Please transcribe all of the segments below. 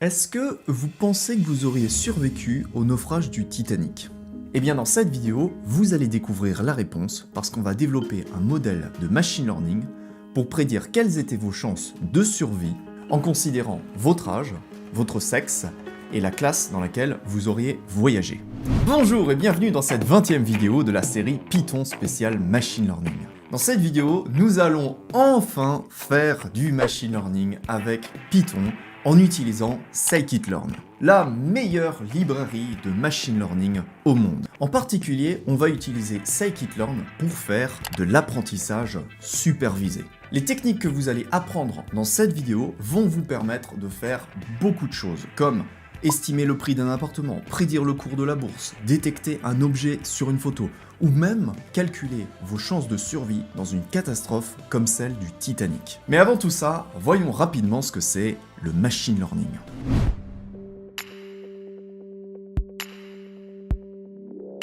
Est-ce que vous pensez que vous auriez survécu au naufrage du Titanic? Eh bien dans cette vidéo, vous allez découvrir la réponse parce qu'on va développer un modèle de machine learning pour prédire quelles étaient vos chances de survie en considérant votre âge, votre sexe et la classe dans laquelle vous auriez voyagé. Bonjour et bienvenue dans cette 20e vidéo de la série Python spécial Machine Learning. Dans cette vidéo, nous allons enfin faire du machine learning avec Python en utilisant scikit-learn, la meilleure librairie de machine learning au monde. En particulier, on va utiliser scikit-learn pour faire de l'apprentissage supervisé. Les techniques que vous allez apprendre dans cette vidéo vont vous permettre de faire beaucoup de choses, comme estimer le prix d'un appartement, prédire le cours de la bourse, détecter un objet sur une photo, ou même calculer vos chances de survie dans une catastrophe comme celle du Titanic. Mais avant tout ça, voyons rapidement ce que c'est le machine learning.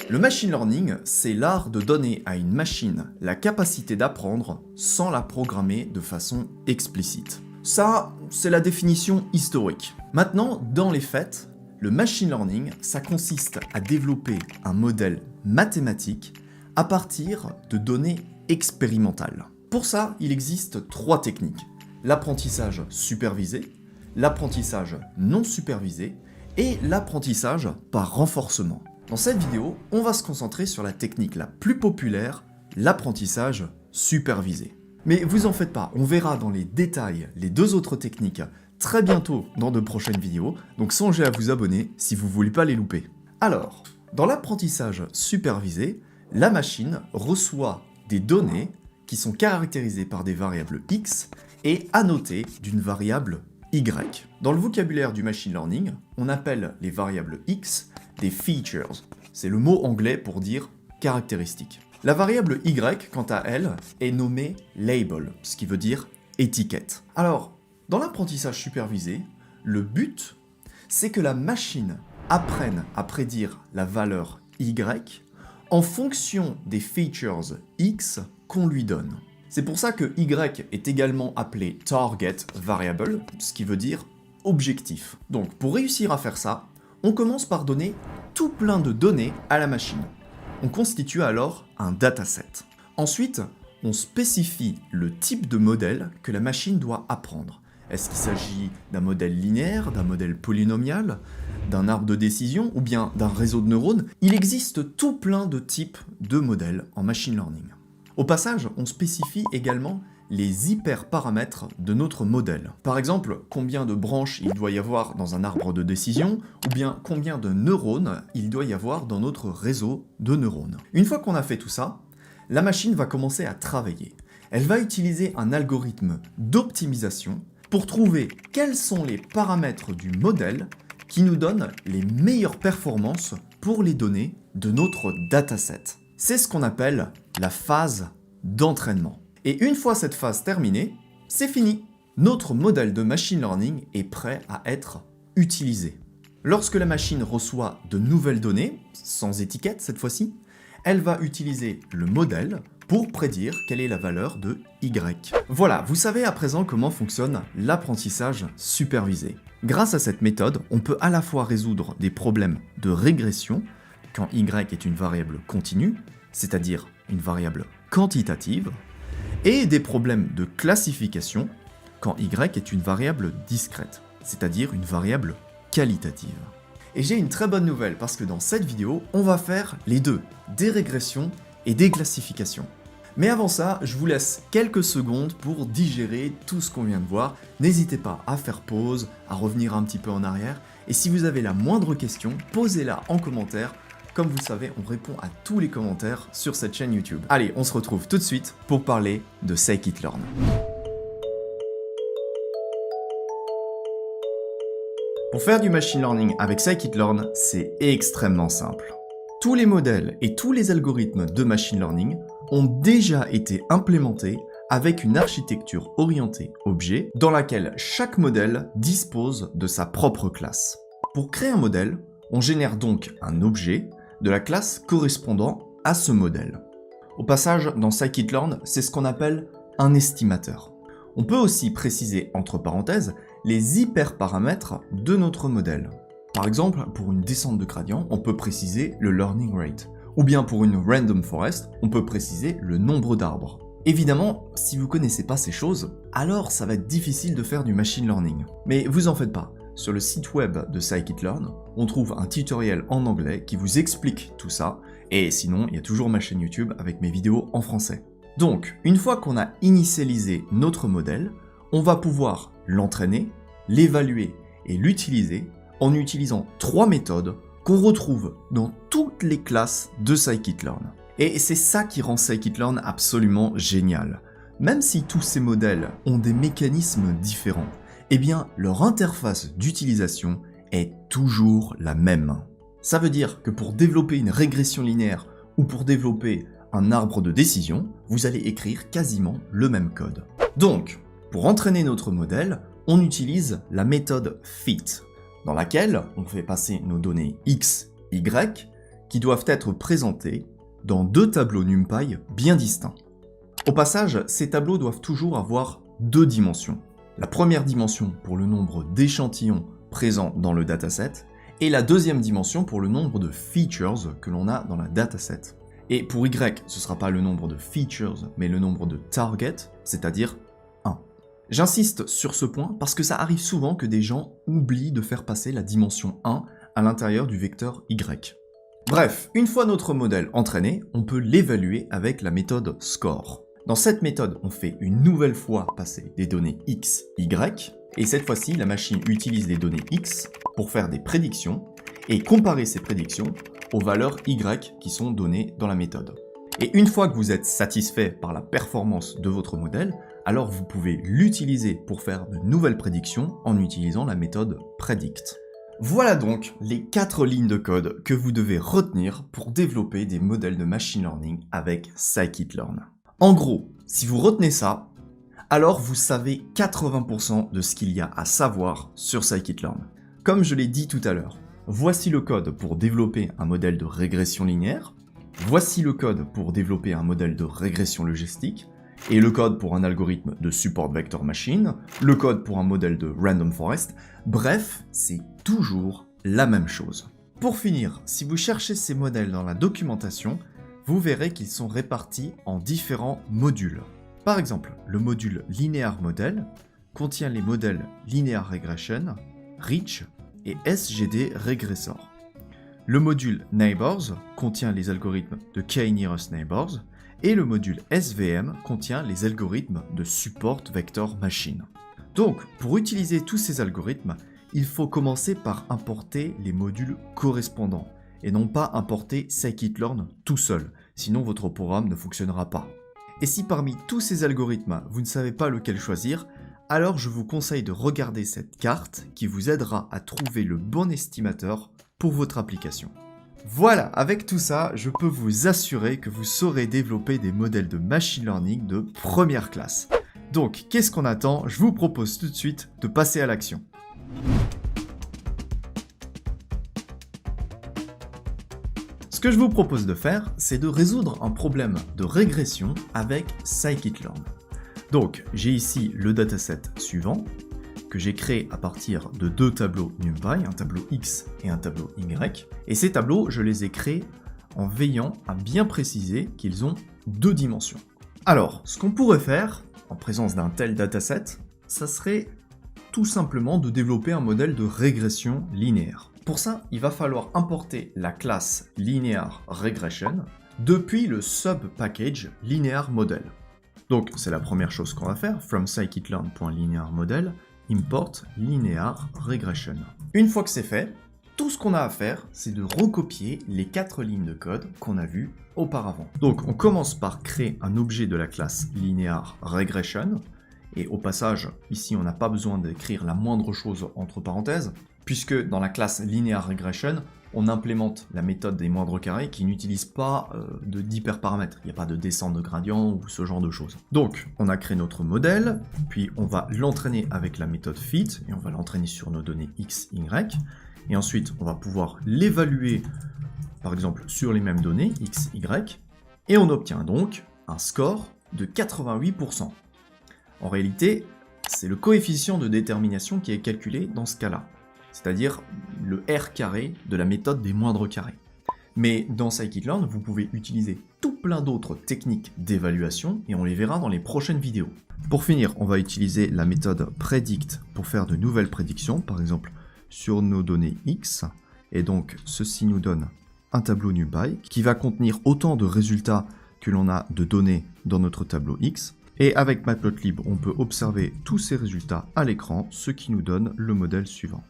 Le machine learning, c'est l'art de donner à une machine la capacité d'apprendre sans la programmer de façon explicite. Ça, c'est la définition historique. Maintenant, dans les faits, le machine learning, ça consiste à développer un modèle mathématique à partir de données expérimentales. Pour ça, il existe trois techniques: l'apprentissage supervisé, l'apprentissage non supervisé et l'apprentissage par renforcement. Dans cette vidéo, on va se concentrer sur la technique la plus populaire, l'apprentissage supervisé. Mais vous en faites pas, on verra dans les détails les deux autres techniques très bientôt dans de prochaines vidéos, donc songez à vous abonner si vous voulez pas les louper. Alors, dans l'apprentissage supervisé, la machine reçoit des données qui sont caractérisées par des variables x et annotées d'une variable y. Dans le vocabulaire du machine learning, on appelle les variables x des features. C'est le mot anglais pour dire caractéristiques. La variable y, quant à elle, est nommée label, ce qui veut dire étiquette. Alors, dans l'apprentissage supervisé, le but, c'est que la machine apprenne à prédire la valeur y en fonction des features x qu'on lui donne. C'est pour ça que y est également appelé target variable, ce qui veut dire objectif. Donc, pour réussir à faire ça, on commence par donner tout plein de données à la machine. On constitue alors un dataset. Ensuite, on spécifie le type de modèle que la machine doit apprendre. Est-ce qu'il s'agit d'un modèle linéaire, d'un modèle polynomial, d'un arbre de décision ou bien d'un réseau de neurones? Il existe tout plein de types de modèles en machine learning. Au passage, on spécifie également les hyperparamètres de notre modèle. Par exemple, combien de branches il doit y avoir dans un arbre de décision, ou bien combien de neurones il doit y avoir dans notre réseau de neurones. Une fois qu'on a fait tout ça, la machine va commencer à travailler. Elle va utiliser un algorithme d'optimisation pour trouver quels sont les paramètres du modèle qui nous donnent les meilleures performances pour les données de notre dataset. C'est ce qu'on appelle la phase d'entraînement. Et une fois cette phase terminée, c'est fini. Notre modèle de machine learning est prêt à être utilisé. Lorsque la machine reçoit de nouvelles données, sans étiquette cette fois-ci, elle va utiliser le modèle pour prédire quelle est la valeur de y. Voilà, vous savez à présent comment fonctionne l'apprentissage supervisé. Grâce à cette méthode, on peut à la fois résoudre des problèmes de régression, quand y est une variable continue, c'est-à-dire une variable quantitative, et des problèmes de classification quand y est une variable discrète, c'est-à-dire une variable qualitative. Et j'ai une très bonne nouvelle parce que dans cette vidéo, on va faire les deux, des régressions et des classifications. Mais avant ça, je vous laisse quelques secondes pour digérer tout ce qu'on vient de voir. N'hésitez pas à faire pause, à revenir un petit peu en arrière, et si vous avez la moindre question, posez-la en commentaire. Comme vous le savez, on répond à tous les commentaires sur cette chaîne YouTube. Allez, on se retrouve tout de suite pour parler de scikit-learn. Pour faire du machine learning avec scikit-learn, c'est extrêmement simple. Tous les modèles et tous les algorithmes de machine learning ont déjà été implémentés avec une architecture orientée objet dans laquelle chaque modèle dispose de sa propre classe. Pour créer un modèle, on génère donc un objet de la classe correspondant à ce modèle. Au passage, dans scikit-learn, c'est ce qu'on appelle un estimateur. On peut aussi préciser entre parenthèses les hyperparamètres de notre modèle. Par exemple, pour une descente de gradient, on peut préciser le learning rate. Ou bien pour une random forest, on peut préciser le nombre d'arbres. Évidemment, si vous ne connaissez pas ces choses, alors ça va être difficile de faire du machine learning. Mais vous en faites pas. Sur le site web de Scikit-learn, on trouve un tutoriel en anglais qui vous explique tout ça, et sinon, il y a toujours ma chaîne YouTube avec mes vidéos en français. Donc, une fois qu'on a initialisé notre modèle, on va pouvoir l'entraîner, l'évaluer et l'utiliser en utilisant 3 méthodes qu'on retrouve dans toutes les classes de Scikit-learn. Et c'est ça qui rend Scikit-learn absolument génial. Même si tous ces modèles ont des mécanismes différents, eh bien leur interface d'utilisation est toujours la même. Ça veut dire que pour développer une régression linéaire ou pour développer un arbre de décision, vous allez écrire quasiment le même code. Donc, pour entraîner notre modèle, on utilise la méthode fit, dans laquelle on fait passer nos données x, y, qui doivent être présentées dans 2 tableaux NumPy bien distincts. Au passage, ces tableaux doivent toujours avoir 2 dimensions. La première dimension pour le nombre d'échantillons présents dans le dataset, et la deuxième dimension pour le nombre de features que l'on a dans la dataset. Et pour y, ce ne sera pas le nombre de features, mais le nombre de targets, c'est-à-dire 1. J'insiste sur ce point parce que ça arrive souvent que des gens oublient de faire passer la dimension 1 à l'intérieur du vecteur y. Bref, une fois notre modèle entraîné, on peut l'évaluer avec la méthode score. Dans cette méthode, on fait une nouvelle fois passer des données x, y, et cette fois-ci, la machine utilise les données x pour faire des prédictions et comparer ces prédictions aux valeurs y qui sont données dans la méthode. Et une fois que vous êtes satisfait par la performance de votre modèle, alors vous pouvez l'utiliser pour faire de nouvelles prédictions en utilisant la méthode predict. Voilà donc les 4 lignes de code que vous devez retenir pour développer des modèles de machine learning avec Scikit-learn. En gros, si vous retenez ça, alors vous savez 80% de ce qu'il y a à savoir sur Scikit-learn. Comme je l'ai dit tout à l'heure, voici le code pour développer un modèle de régression linéaire, voici le code pour développer un modèle de régression logistique, et le code pour un algorithme de support vector machine, le code pour un modèle de random forest, bref, c'est toujours la même chose. Pour finir, si vous cherchez ces modèles dans la documentation, vous verrez qu'ils sont répartis en différents modules. Par exemple, le module Linear Model contient les modèles Linear Regression, Rich et SGD Regressor. Le module Neighbors contient les algorithmes de K-Nearest Neighbors, et le module SVM contient les algorithmes de Support Vector Machine. Donc, pour utiliser tous ces algorithmes, il faut commencer par importer les modules correspondants, et non pas importer Scikit-learn tout seul, sinon votre programme ne fonctionnera pas. Et si parmi tous ces algorithmes, vous ne savez pas lequel choisir, alors je vous conseille de regarder cette carte qui vous aidera à trouver le bon estimateur pour votre application. Voilà, avec tout ça, je peux vous assurer que vous saurez développer des modèles de machine learning de première classe. Donc, qu'est-ce qu'on attend? Je vous propose tout de suite de passer à l'action. Ce que je vous propose de faire, c'est de résoudre un problème de régression avec Scikit-learn. Donc, j'ai ici le dataset suivant, que j'ai créé à partir de 2 tableaux NumPy, un tableau X et un tableau Y. Et ces tableaux, je les ai créés en veillant à bien préciser qu'ils ont 2 dimensions. Alors, ce qu'on pourrait faire, en présence d'un tel dataset, ça serait tout simplement de développer un modèle de régression linéaire. Pour ça, il va falloir importer la classe Linear Regression depuis le sub-package Linear Model. Donc, c'est la première chose qu'on va faire, from scikit-learn.linearModel, import linear regression. Une fois que c'est fait, tout ce qu'on a à faire, c'est de recopier les 4 lignes de code qu'on a vues auparavant. Donc on commence par créer un objet de la classe linear regression, et au passage, ici on n'a pas besoin d'écrire la moindre chose entre parenthèses, puisque dans la classe linear regression, on implémente la méthode des moindres carrés qui n'utilise pas d'hyperparamètres. Il n'y a pas de descente de gradient ou ce genre de choses. Donc, on a créé notre modèle, puis on va l'entraîner avec la méthode fit, et on va l'entraîner sur nos données x, y, et ensuite on va pouvoir l'évaluer, par exemple, sur les mêmes données, x, y, et on obtient donc un score de 88%. En réalité, c'est le coefficient de détermination qui est calculé dans ce cas-là, c'est-à-dire le R carré de la méthode des moindres carrés. Mais dans scikit-learn, vous pouvez utiliser tout plein d'autres techniques d'évaluation et on les verra dans les prochaines vidéos. Pour finir, on va utiliser la méthode predict pour faire de nouvelles prédictions, par exemple sur nos données X. Et donc, ceci nous donne un tableau NumPy qui va contenir autant de résultats que l'on a de données dans notre tableau X. Et avec Matplotlib, on peut observer tous ces résultats à l'écran, ce qui nous donne le modèle suivant.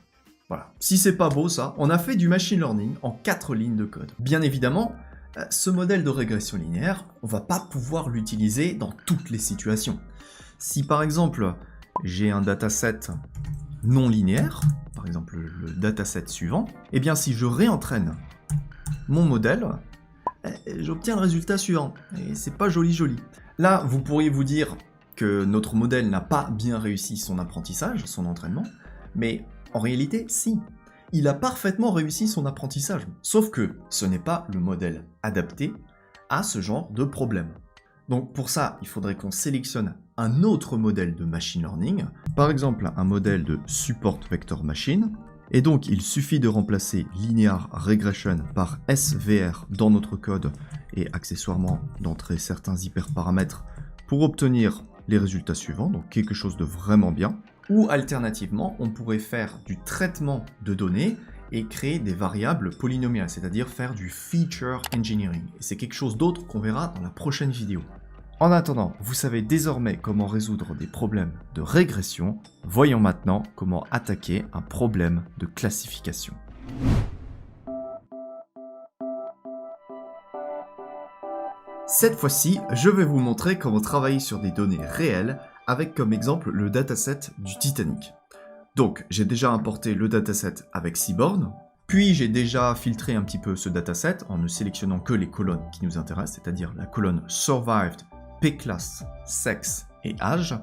Voilà. Si c'est pas beau ça, on a fait du machine learning en 4 lignes de code. Bien évidemment, ce modèle de régression linéaire, on va pas pouvoir l'utiliser dans toutes les situations. Si par exemple, j'ai un dataset non linéaire, par exemple le dataset suivant, eh bien si je réentraîne mon modèle, j'obtiens le résultat suivant. Et c'est pas joli joli. Là, vous pourriez vous dire que notre modèle n'a pas bien réussi son apprentissage, son entraînement, mais en réalité, si. Il a parfaitement réussi son apprentissage. Sauf que ce n'est pas le modèle adapté à ce genre de problème. Donc pour ça, il faudrait qu'on sélectionne un autre modèle de machine learning, par exemple un modèle de support vector machine, et donc il suffit de remplacer linear regression par SVR dans notre code et accessoirement d'entrer certains hyperparamètres pour obtenir les résultats suivants, donc quelque chose de vraiment bien. Ou alternativement, on pourrait faire du traitement de données et créer des variables polynomiales, c'est-à-dire faire du feature engineering. Et c'est quelque chose d'autre qu'on verra dans la prochaine vidéo. En attendant, vous savez désormais comment résoudre des problèmes de régression. Voyons maintenant comment attaquer un problème de classification. Cette fois-ci, je vais vous montrer comment travailler sur des données réelles avec comme exemple le dataset du Titanic. Donc, j'ai déjà importé le dataset avec Seaborn, puis j'ai déjà filtré un petit peu ce dataset en ne sélectionnant que les colonnes qui nous intéressent, c'est-à-dire la colonne Survived, P-class, Sexe et Âge.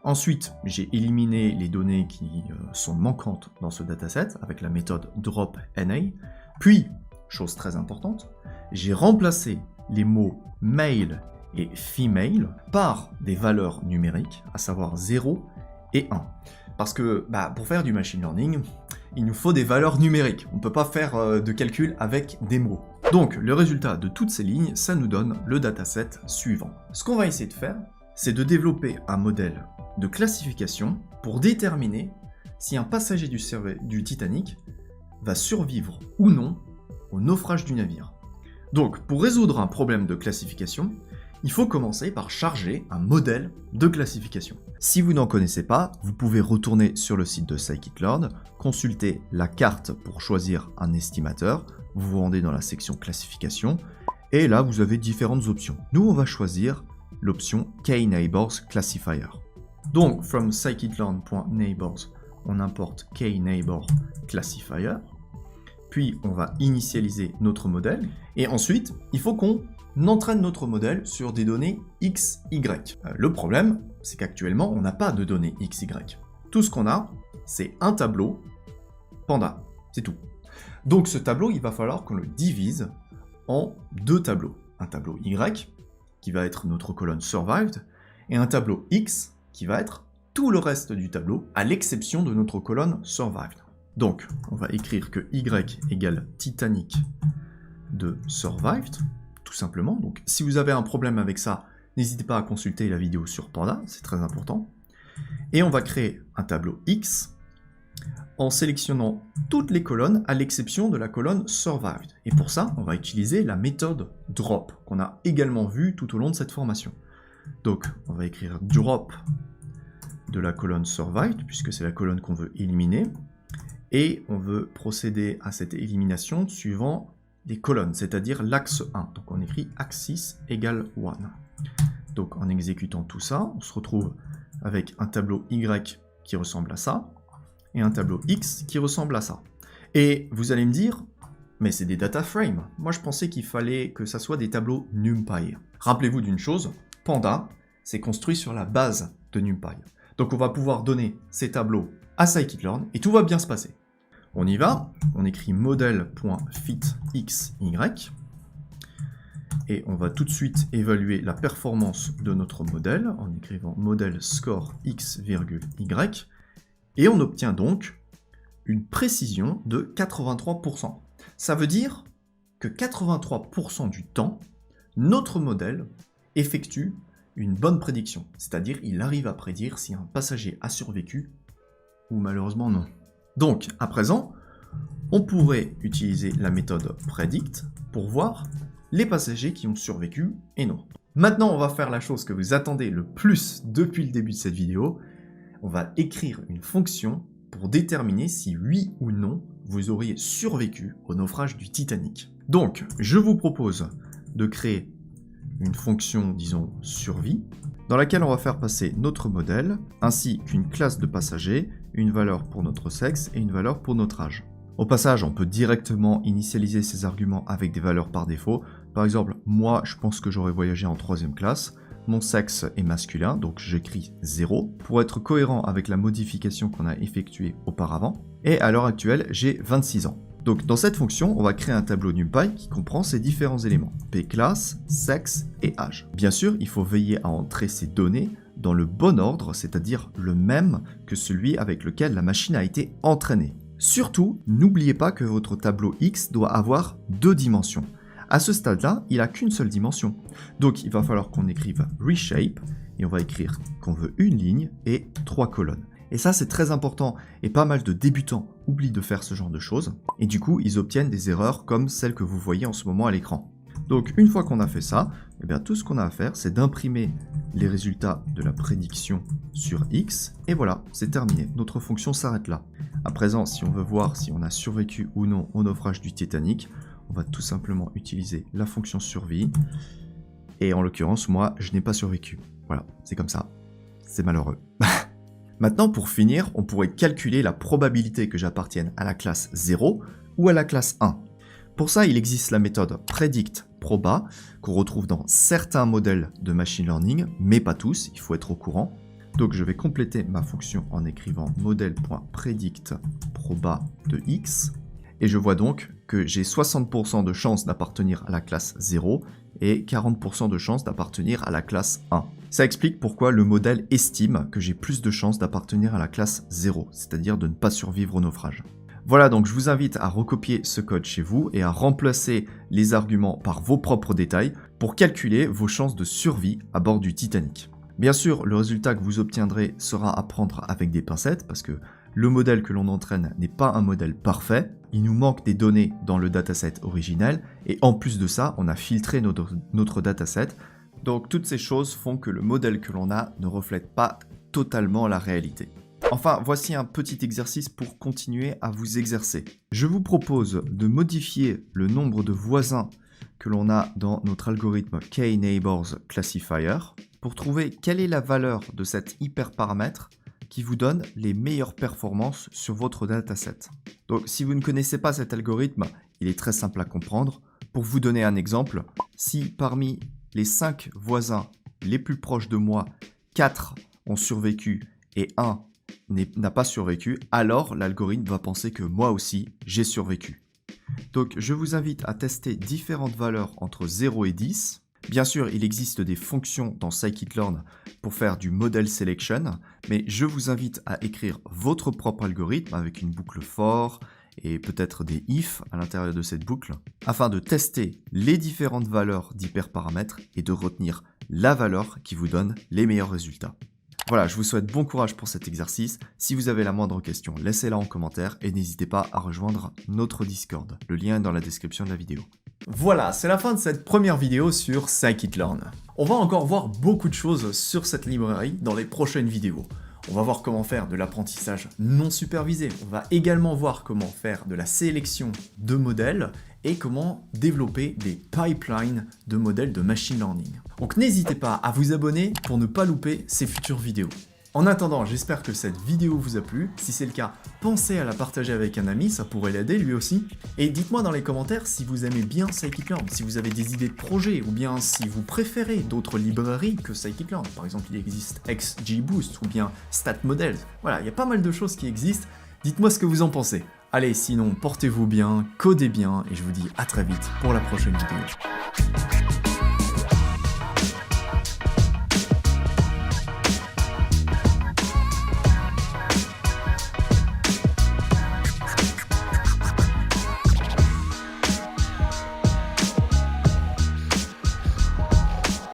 Ensuite, j'ai éliminé les données qui sont manquantes dans ce dataset avec la méthode drop_na. Puis, chose très importante, j'ai remplacé les mots male et female par des valeurs numériques, à savoir 0 et 1. Parce que pour faire du machine learning, il nous faut des valeurs numériques. On ne peut pas faire de calcul avec des mots. Donc le résultat de toutes ces lignes, ça nous donne le dataset suivant. Ce qu'on va essayer de faire, c'est de développer un modèle de classification pour déterminer si un passager du Titanic va survivre ou non au naufrage du navire. Donc pour résoudre un problème de classification, il faut commencer par charger un modèle de classification. Si vous n'en connaissez pas, vous pouvez retourner sur le site de scikit-learn, consulter la carte pour choisir un estimateur, vous vous rendez dans la section classification, et là vous avez différentes options. Nous on va choisir l'option K-Neighbors Classifier. Donc from scikit-learn.neighbors, on importe K-Neighbor Classifier, puis on va initialiser notre modèle, et ensuite il faut qu'on entraîne notre modèle sur des données X, Y. Le problème, c'est qu'actuellement, on n'a pas de données X, Y. Tout ce qu'on a, c'est un tableau Panda. C'est tout. Donc ce tableau, il va falloir qu'on le divise en deux tableaux. Un tableau Y, qui va être notre colonne Survived, et un tableau X, qui va être tout le reste du tableau, à l'exception de notre colonne Survived. Donc, on va écrire que Y égale Titanic de Survived, tout simplement. Donc si vous avez un problème avec ça, n'hésitez pas à consulter la vidéo sur Panda, c'est très important. Et on va créer un tableau X en sélectionnant toutes les colonnes à l'exception de la colonne Survived. Et pour ça, on va utiliser la méthode drop qu'on a également vue tout au long de cette formation. Donc on va écrire drop de la colonne Survived puisque c'est la colonne qu'on veut éliminer. Et on veut procéder à cette élimination suivant des colonnes, c'est-à-dire l'axe 1. Donc on écrit axis égale 1. Donc en exécutant tout ça, on se retrouve avec un tableau Y qui ressemble à ça, et un tableau X qui ressemble à ça. Et vous allez me dire, mais c'est des data frames. Moi je pensais qu'il fallait que ça soit des tableaux NumPy. Rappelez-vous d'une chose, Panda, c'est construit sur la base de NumPy. Donc on va pouvoir donner ces tableaux à scikit-learn, et tout va bien se passer. On y va, on écrit model.fitxy, Et on va tout de suite évaluer la performance de notre modèle en écrivant modèle score x, y. Et on obtient donc une précision de 83%. Ça veut dire que 83% du temps, notre modèle effectue une bonne prédiction. C'est-à-dire il arrive à prédire si un passager a survécu ou malheureusement non. Donc, à présent, on pourrait utiliser la méthode predict pour voir les passagers qui ont survécu et non. Maintenant, on va faire la chose que vous attendez le plus depuis le début de cette vidéo. On va écrire une fonction pour déterminer si oui ou non vous auriez survécu au naufrage du Titanic. Donc, je vous propose de créer une fonction, disons, survie, dans laquelle on va faire passer notre modèle, ainsi qu'une classe de passagers, une valeur pour notre sexe et une valeur pour notre âge. Au passage, on peut directement initialiser ces arguments avec des valeurs par défaut. Par exemple, moi, je pense que j'aurais voyagé en 3e classe. Mon sexe est masculin, donc j'écris 0, pour être cohérent avec la modification qu'on a effectuée auparavant. Et à l'heure actuelle, j'ai 26 ans. Donc dans cette fonction, on va créer un tableau NumPy qui comprend ces différents éléments, P-classe, sexe et âge. Bien sûr, il faut veiller à entrer ces données dans le bon ordre, c'est-à-dire le même que celui avec lequel la machine a été entraînée. Surtout, n'oubliez pas que votre tableau X doit avoir 2 dimensions. À ce stade-là, il n'a qu'une seule dimension. Donc il va falloir qu'on écrive reshape, et on va écrire qu'on veut une ligne et 3 colonnes. Et ça, c'est très important, et pas mal de débutants oublient de faire ce genre de choses, et du coup, ils obtiennent des erreurs comme celles que vous voyez en ce moment à l'écran. Donc, une fois qu'on a fait ça, eh bien, tout ce qu'on a à faire, c'est d'imprimer les résultats de la prédiction sur X, et voilà, c'est terminé. Notre fonction s'arrête là. À présent, si on veut voir si on a survécu ou non au naufrage du Titanic, on va tout simplement utiliser la fonction survie, et en l'occurrence, moi, je n'ai pas survécu. Voilà, c'est comme ça. C'est malheureux. Maintenant, pour finir, on pourrait calculer la probabilité que j'appartienne à la classe 0 ou à la classe 1. Pour ça, il existe la méthode predict-proba qu'on retrouve dans certains modèles de machine learning, mais pas tous, il faut être au courant. Donc je vais compléter ma fonction en écrivant modèle.predict-proba de x, et je vois donc que j'ai 60% de chance d'appartenir à la classe 0 et 40% de chance d'appartenir à la classe 1. Ça explique pourquoi le modèle estime que j'ai plus de chances d'appartenir à la classe 0, c'est-à-dire de ne pas survivre au naufrage. Voilà, donc je vous invite à recopier ce code chez vous et à remplacer les arguments par vos propres détails pour calculer vos chances de survie à bord du Titanic. Bien sûr, le résultat que vous obtiendrez sera à prendre avec des pincettes parce que le modèle que l'on entraîne n'est pas un modèle parfait, il nous manque des données dans le dataset originel et en plus de ça, on a filtré notre dataset. Donc toutes ces choses font que le modèle que l'on a ne reflète pas totalement la réalité. Enfin, voici un petit exercice pour continuer à vous exercer. Je vous propose de modifier le nombre de voisins que l'on a dans notre algorithme K-Neighbors Classifier pour trouver quelle est la valeur de cet hyperparamètre qui vous donne les meilleures performances sur votre dataset. Donc si vous ne connaissez pas cet algorithme, il est très simple à comprendre. Pour vous donner un exemple, si parmi les 5 voisins les plus proches de moi, 4 ont survécu et 1 n'a pas survécu, alors l'algorithme va penser que moi aussi, j'ai survécu. Donc je vous invite à tester différentes valeurs entre 0 et 10. Bien sûr, il existe des fonctions dans scikit-learn pour faire du model selection, mais je vous invite à écrire votre propre algorithme avec une boucle for et peut-être des if à l'intérieur de cette boucle, afin de tester les différentes valeurs d'hyperparamètres et de retenir la valeur qui vous donne les meilleurs résultats. Voilà, je vous souhaite bon courage pour cet exercice. Si vous avez la moindre question, laissez-la en commentaire et n'hésitez pas à rejoindre notre Discord. Le lien est dans la description de la vidéo. Voilà, c'est la fin de cette première vidéo sur scikit-learn. On va encore voir beaucoup de choses sur cette librairie dans les prochaines vidéos. On va voir comment faire de l'apprentissage non supervisé. On va également voir comment faire de la sélection de modèles et comment développer des pipelines de modèles de machine learning. Donc n'hésitez pas à vous abonner pour ne pas louper ces futures vidéos. En attendant, j'espère que cette vidéo vous a plu. Si c'est le cas, pensez à la partager avec un ami, ça pourrait l'aider lui aussi. Et dites-moi dans les commentaires si vous aimez bien scikit-learn, si vous avez des idées de projets, ou bien si vous préférez d'autres librairies que scikit-learn. Par exemple, il existe XGBoost ou bien StatModels. Voilà, il y a pas mal de choses qui existent. Dites-moi ce que vous en pensez. Allez, sinon, portez-vous bien, codez bien, et je vous dis à très vite pour la prochaine vidéo.